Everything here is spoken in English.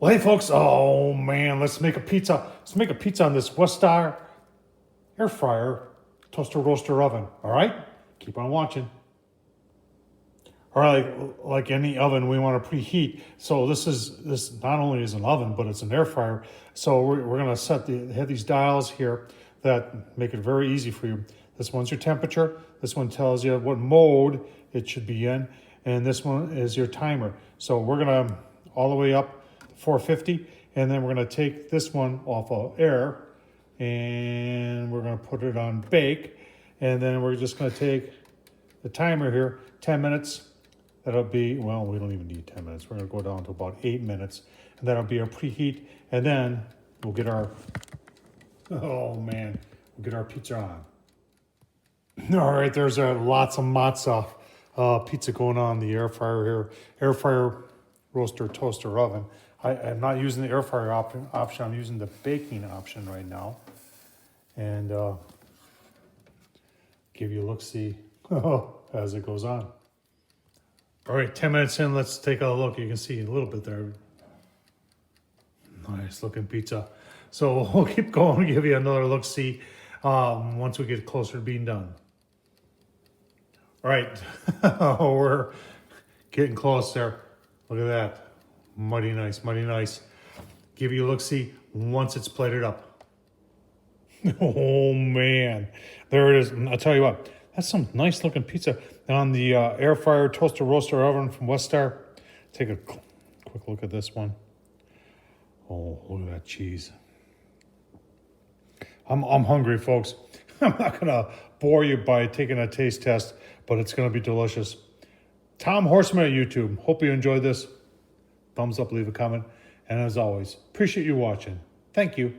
Well, hey folks, oh man, let's make a pizza. Let's make a pizza on this Weesta air fryer, toaster roaster oven. All right, keep on watching. All right, like any oven, we want to preheat. So this not only is an oven, but it's an air fryer. So we're gonna have these dials here that make it very easy for you. This one's your temperature. This one tells you what mode it should be in, and this one is your timer. So we're gonna all the way up 450, and then we're gonna take this one off of air, and we're gonna put it on bake, and then we're just gonna take the timer here, 10 minutes. That'll be, well, we don't even need 10 minutes. We're gonna go down to about 8 minutes, and that'll be our preheat, and then we'll get our, oh man, we'll get our pizza on. All right, there's a lots of Motzza pizza going on in the air fryer here. Air fryer, roaster, toaster, oven. I'm not using the air fryer option. I'm using the baking option right now. And give you a look-see as it goes on. All right, 10 minutes in, let's take a look. You can see a little bit there. Nice looking pizza. So we'll keep going, give you another look-see once we get closer to being done. All right, we're getting close there. Look at that. Mighty nice, mighty nice. Give you a look-see once it's plated up. Oh man, there it is. I'll tell you what, that's some nice looking pizza on the air fryer, toaster, roaster oven from Weesta. Take a quick look at this one. Oh, look at that cheese. I'm hungry, folks. I'm not gonna bore you by taking a taste test, but it's gonna be delicious. Tom Horseman at YouTube. Hope you enjoyed this. Thumbs up, leave a comment. And as always, appreciate you watching. Thank you.